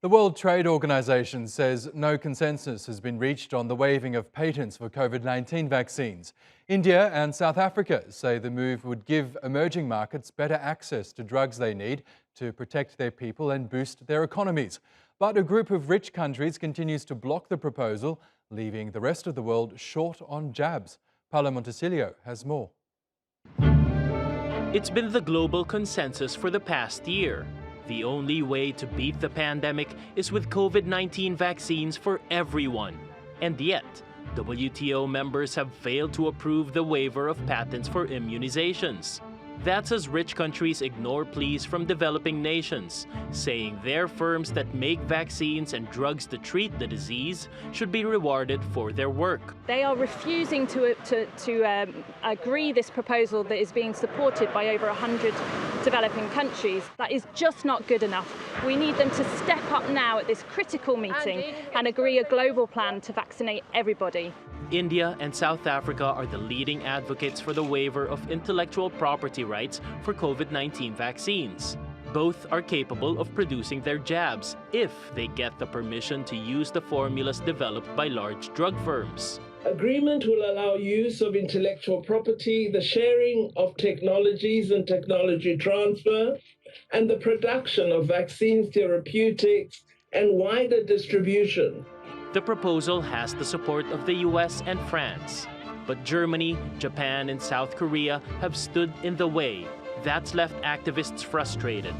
The World Trade Organization says no consensus has been reached on the waiving of patents for COVID-19 vaccines. India and South Africa say the move would give emerging markets better access to drugs they need to protect their people and boost their economies. But a group of rich countries continues to block the proposal, leaving the rest of the world short on jabs. Paolo Montecillo has more. It's been the global consensus for the past year. The only way to beat the pandemic is with COVID-19 vaccines for everyone. And yet, WTO members have failed to approve the waiver of patents for immunizations. That's as rich countries ignore pleas from developing nations, saying their firms that make vaccines and drugs to treat the disease should be rewarded for their work. They are refusing to agree this proposal that is being supported by over 100 developing countries. That is just not good enough. We need them to step up now at this critical meeting and agree a global plan to vaccinate everybody. India and South Africa are the leading advocates for the waiver of intellectual property rights for COVID-19 vaccines. Both are capable of producing their jabs if they get the permission to use the formulas developed by large drug firms. Agreement will allow use of intellectual property, the sharing of technologies and technology transfer, and the production of vaccines, therapeutics, and wider distribution. The proposal has the support of the US and France, but Germany, Japan, and South Korea have stood in the way. That's left activists frustrated.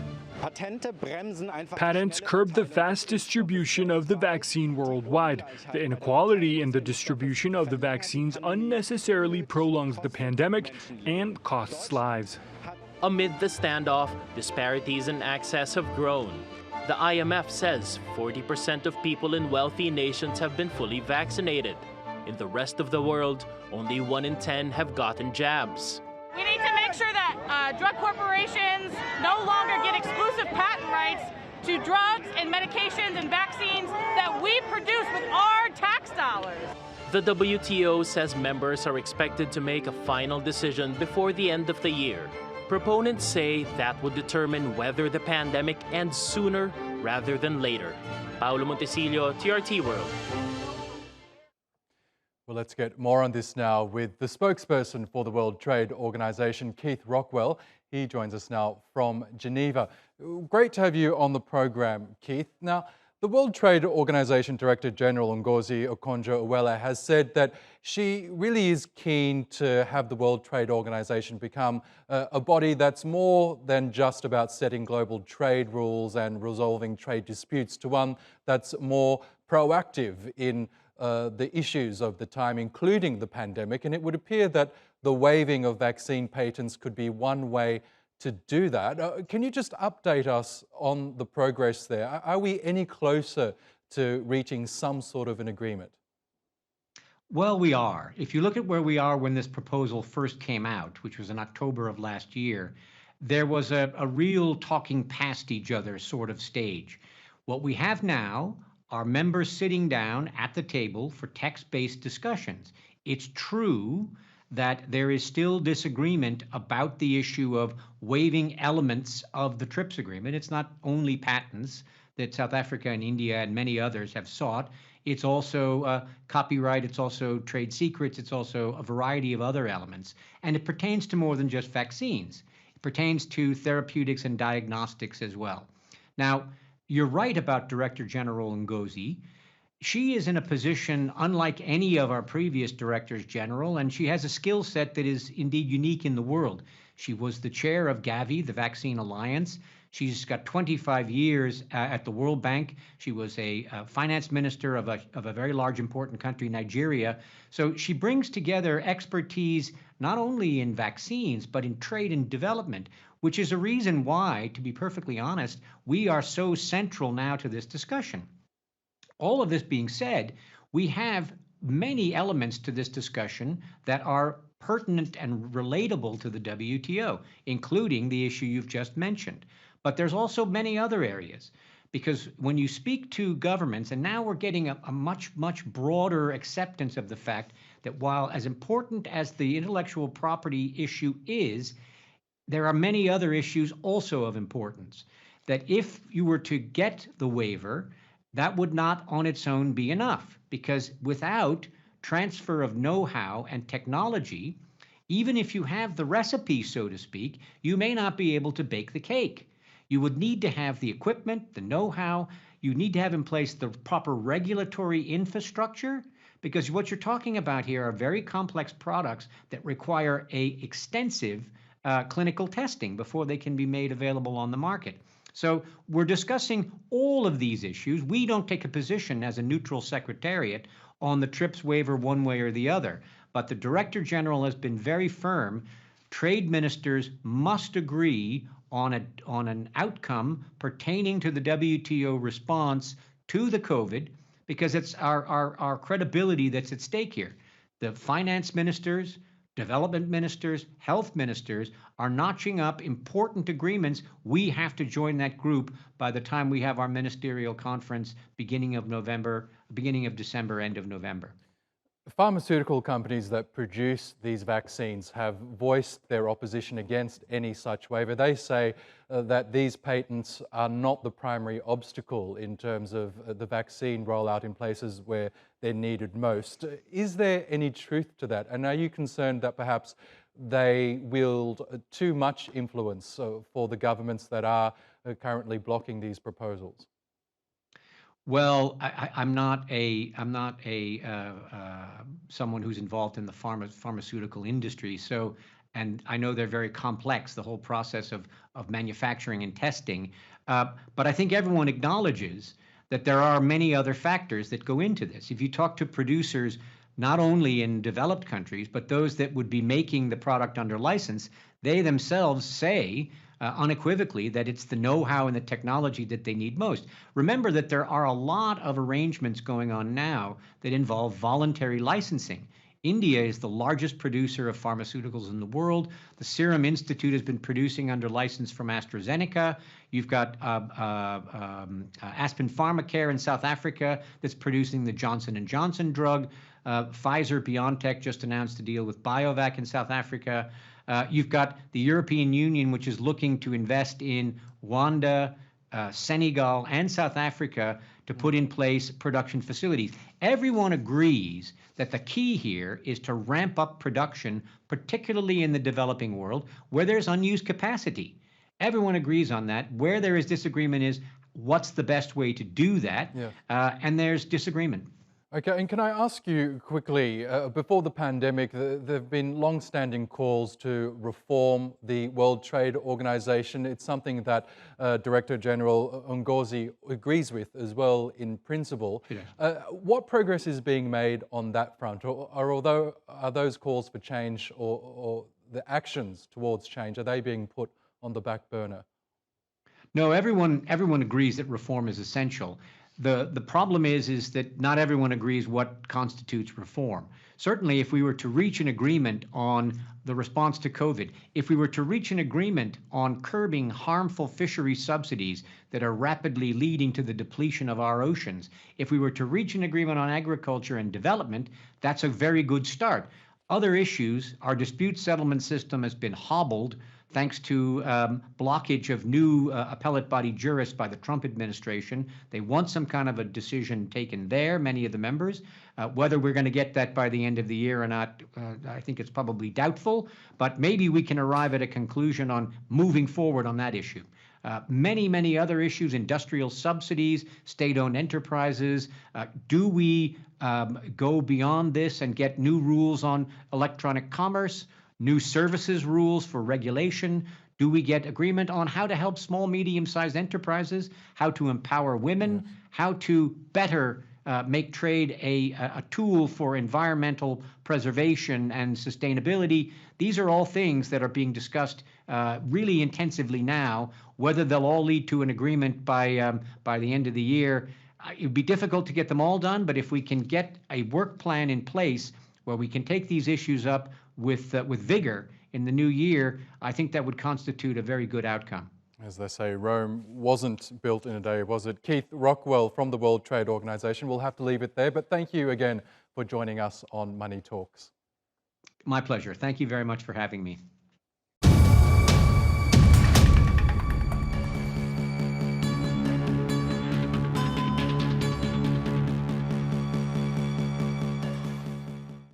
Patents curb the fast distribution of the vaccine worldwide. The inequality in the distribution of the vaccines unnecessarily prolongs the pandemic and costs lives. Amid the standoff, disparities in access have grown. The IMF says 40% of people in wealthy nations have been fully vaccinated. In the rest of the world, only 1 in 10 have gotten jabs. We need to make sure that drug corporations no longer get exclusive patent rights to drugs and medications and vaccines that we produce with our tax dollars. The WTO says members are expected to make a final decision before the end of the year. Proponents say that would determine whether the pandemic ends sooner rather than later. Paolo Montecillo, TRT World. Well, let's get more on this now with the spokesperson for the World Trade Organization, Kieth Rockwell. He joins us now from Geneva. Great to have you on the program, Kieth. Now, the World Trade Organization Director General Ngozi Okonjo-Iweala has said that she really is keen to have the World Trade Organization become a body that's more than just about setting global trade rules and resolving trade disputes, to one that's more proactive in the issues of the time, including the pandemic. And it would appear that the waiving of vaccine patents could be one way to do that. Can you just update us on the progress there? Are we any closer to reaching some sort of an agreement? Well, we are. If you look at where we are when this proposal first came out, which was in October of last year, there was a real talking past each other sort of stage. What we have now are members sitting down at the table for text-based discussions. It's true that there is still disagreement about the issue of waiving elements of the TRIPS agreement. It's not only patents that South Africa and India and many others have sought. It's also copyright, it's also trade secrets, it's also a variety of other elements. And it pertains to more than just vaccines. It pertains to therapeutics and diagnostics as well. Now, you're right about Director General Ngozi. She is in a position unlike any of our previous directors general, and she has a skill set that is indeed unique in the world. She was the chair of Gavi, the Vaccine Alliance. She's got 25 years at the World Bank. She was a finance minister of a very large, important country, Nigeria. So she brings together expertise not only in vaccines, but in trade and development, which is a reason why, to be perfectly honest, we are so central now to this discussion. All of this being said, we have many elements to this discussion that are pertinent and relatable to the WTO, including the issue you've just mentioned. But there's also many other areas, because when you speak to governments, and now we're getting a much, much broader acceptance of the fact that while as important as the intellectual property issue is, there are many other issues also of importance. that if you were to get the waiver, that would not on its own be enough, because without transfer of know-how and technology, even if you have the recipe, so to speak, you may not be able to bake the cake. You would need to have the equipment, the know-how. You need to have in place the proper regulatory infrastructure, because what you're talking about here are very complex products that require extensive clinical testing before they can be made available on the market. So we're discussing all of these issues. We don't take a position as a neutral secretariat on the TRIPS waiver one way or the other, but the Director General has been very firm. Trade ministers must agree on an outcome pertaining to the WTO response to the COVID, because it's our credibility that's at stake here. The finance ministers, development ministers, health ministers are notching up important agreements. We have to join that group by the time we have our ministerial conference beginning of December, end of November. Pharmaceutical companies that produce these vaccines have voiced their opposition against any such waiver. They say that these patents are not the primary obstacle in terms of the vaccine rollout in places where they're needed most. Is there any truth to that? And are you concerned that perhaps they wield too much influence for the governments that are currently blocking these proposals? Well, I'm not someone who's involved in the pharmaceutical industry. So, and I know they're very complex, the whole process of manufacturing and testing. But I think everyone acknowledges that there are many other factors that go into this. If you talk to producers, not only in developed countries, but those that would be making the product under license, they themselves say unequivocally that it's the know-how and the technology that they need most. Remember that there are a lot of arrangements going on now that involve voluntary licensing. India is the largest producer of pharmaceuticals in the world. The Serum Institute has been producing under license from AstraZeneca. You've got Aspen Pharmacare in South Africa that's producing the Johnson & Johnson drug. Pfizer-BioNTech just announced a deal with BioVac in South Africa. You've got the European Union, which is looking to invest in Rwanda, Senegal, and South Africa to put in place production facilities. Everyone agrees that the key here is to ramp up production, particularly in the developing world, where there's unused capacity. Everyone agrees on that. Where there is disagreement is what's the best way to do that, and there's disagreement. Okay, and can I ask you quickly, before the pandemic, there have been long-standing calls to reform the World Trade Organization. It's something that Director General Ngozi agrees with as well in principle. What progress is being made on that front? Or are those calls for change or the actions towards change, are they being put on the back burner? No, everyone agrees that reform is essential. The problem is that not everyone agrees what constitutes reform. Certainly, if we were to reach an agreement on the response to COVID, if we were to reach an agreement on curbing harmful fishery subsidies that are rapidly leading to the depletion of our oceans, if we were to reach an agreement on agriculture and development, that's a very good start. Other issues, our dispute settlement system has been hobbled thanks to blockage of new appellate body jurists by the Trump administration. They want some kind of a decision taken there, many of the members. Whether we're going to get that by the end of the year or not, I think it's probably doubtful, but maybe we can arrive at a conclusion on moving forward on that issue. Many other issues, industrial subsidies, state-owned enterprises. Do we go beyond this and get new rules on electronic commerce? New services rules for regulation? Do we get agreement on how to help small, medium-sized enterprises, how to empower women, how to better make trade a tool for environmental preservation and sustainability? These are all things that are being discussed really intensively now. Whether they'll all lead to an agreement by the end of the year, it would be difficult to get them all done, but if we can get a work plan in place where we can take these issues up with vigor in the new year, I think that would constitute a very good outcome. As they say, Rome wasn't built in a day, was it? Kieth Rockwell from the World Trade Organization. We'll have to leave it there, but thank you again for joining us on Money Talks. My pleasure. Thank you very much for having me.